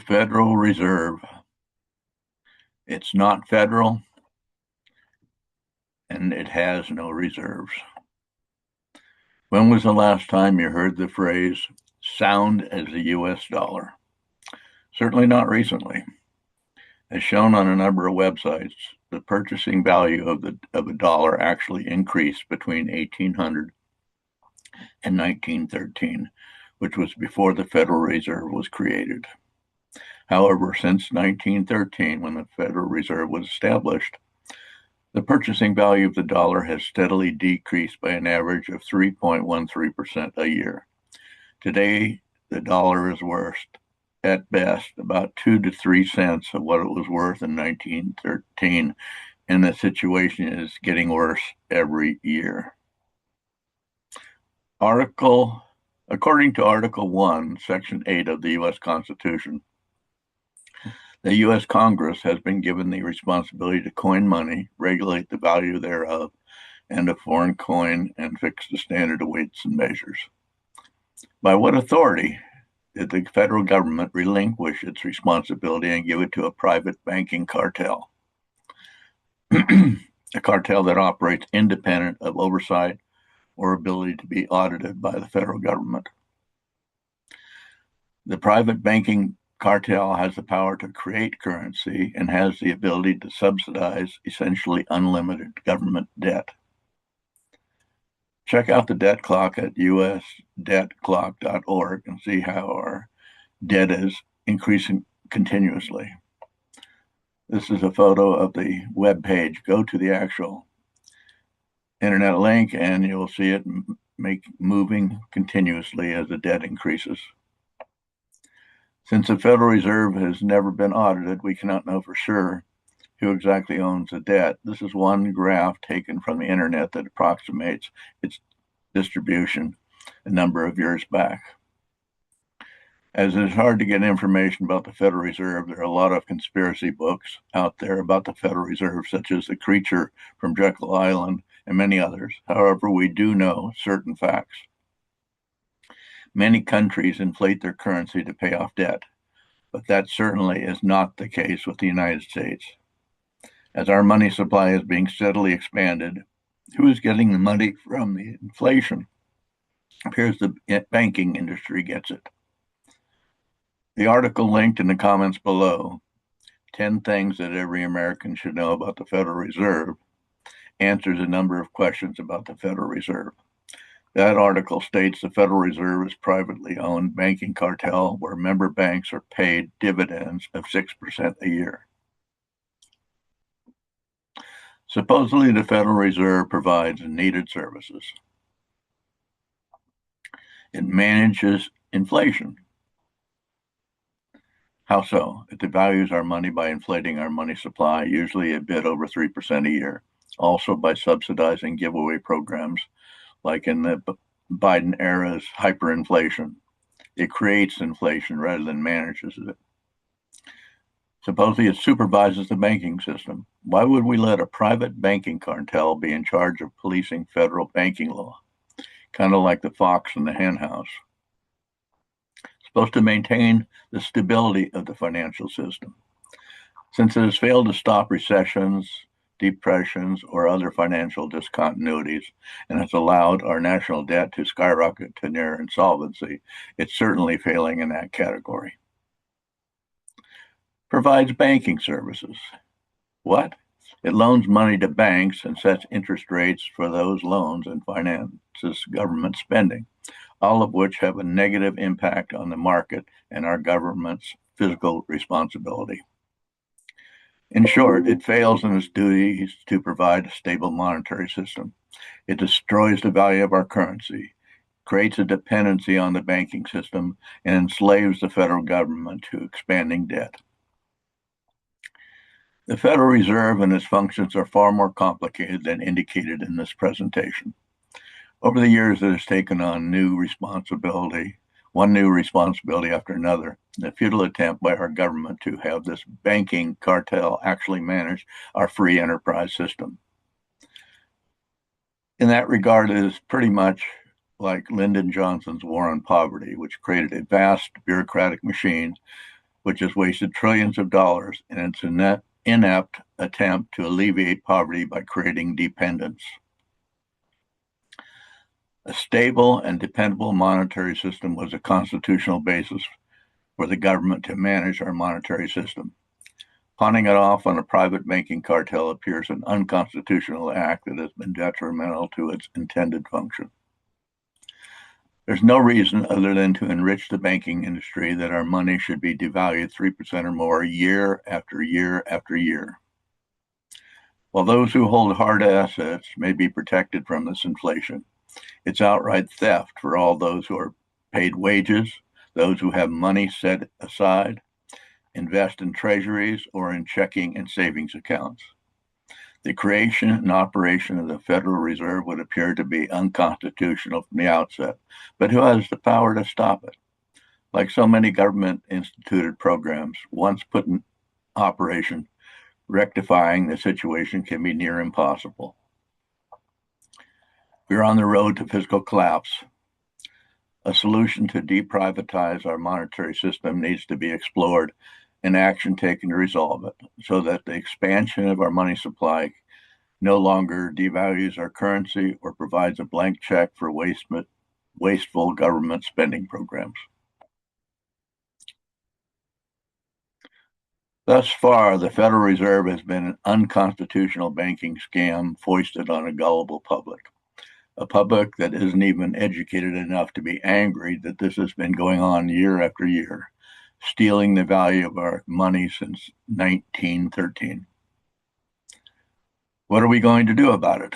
Federal Reserve. It's not federal and it has no reserves. When was the last time you heard the phrase sound as the US dollar? Certainly not recently. As shown on a number of websites, the purchasing value of a dollar actually increased between 1800 and 1913, which was before the Federal Reserve was created. However, since 1913, when the Federal Reserve was established, the purchasing value of the dollar has steadily decreased by an average of 3.13% a year. Today, the dollar is worth, at best, about 2 to 3 cents of what it was worth in 1913, and the situation is getting worse every year. According to Article 1, Section 8 of the U.S. Constitution, the U.S. Congress has been given the responsibility to coin money, regulate the value thereof, and a foreign coin, and fix the standard of weights and measures. By what authority did the federal government relinquish its responsibility and give it to a private banking cartel? A cartel that operates independent of oversight or ability to be audited by the federal government. The private banking cartel has the power to create currency and has the ability to subsidize essentially unlimited government debt. Check out the debt clock at usdebtclock.org and see how our debt is increasing continuously. This is a photo of the web page. Go to the actual internet link and you'll see it moving continuously as the debt increases. Since the Federal Reserve has never been audited, we cannot know for sure who exactly owns the debt. This is one graph taken from the internet that approximates its distribution a number of years back. As it is hard to get information about the Federal Reserve, there are a lot of conspiracy books out there about the Federal Reserve, such as The Creature from Jekyll Island and many others. However, we do know certain facts. Many countries inflate their currency to pay off debt, but that certainly is not the case with the United States. As our money supply is being steadily expanded, who is getting the money from the inflation? It appears the banking industry gets it. The article linked in the comments below, 10 Things That Every American Should Know About the Federal Reserve, answers a number of questions about the Federal Reserve. That article states the Federal Reserve is a privately owned banking cartel where member banks are paid dividends of 6% a year. Supposedly, the Federal Reserve provides needed services. It manages inflation. How so? It devalues our money by inflating our money supply, usually a bit over 3% a year. Also by subsidizing giveaway programs, like in the Biden era's hyperinflation. It creates inflation rather than manages it. Supposedly it supervises the banking system. Why would we let a private banking cartel be in charge of policing federal banking law? Kind of like the fox in the henhouse. Supposed to maintain the stability of the financial system. Since it has failed to stop recessions, depressions, or other financial discontinuities, and has allowed our national debt to skyrocket to near insolvency, it's certainly failing in that category. Provides banking services. What? It loans money to banks and sets interest rates for those loans and finances government spending, all of which have a negative impact on the market and our government's fiscal responsibility. In short, it fails in its duties to provide a stable monetary system. It destroys the value of our currency, creates a dependency on the banking system, and enslaves the federal government to expanding debt. The Federal Reserve and its functions are far more complicated than indicated in this presentation. Over the years, it has taken on one new responsibility after another, in a futile attempt by our government to have this banking cartel actually manage our free enterprise system. In that regard, it is pretty much like Lyndon Johnson's War on Poverty, which created a vast bureaucratic machine which has wasted trillions of dollars in its inept attempt to alleviate poverty by creating dependence. A stable and dependable monetary system was a constitutional basis for the government to manage our monetary system. Pawning it off on a private banking cartel appears an unconstitutional act that has been detrimental to its intended function. There's no reason other than to enrich the banking industry that our money should be devalued 3% or more year after year after year. While those who hold hard assets may be protected from this inflation, it's outright theft for all those who are paid wages, those who have money set aside, invest in treasuries or in checking and savings accounts. The creation and operation of the Federal Reserve would appear to be unconstitutional from the outset, but who has the power to stop it? Like so many government-instituted programs, once put in operation, rectifying the situation can be near impossible. We're on the road to fiscal collapse. A solution to deprivatize our monetary system needs to be explored and action taken to resolve it, so that the expansion of our money supply no longer devalues our currency or provides a blank check for wasteful government spending programs. Thus far, the Federal Reserve has been an unconstitutional banking scam foisted on a gullible public, a public that isn't even educated enough to be angry that this has been going on year after year, stealing the value of our money since 1913. What are we going to do about it?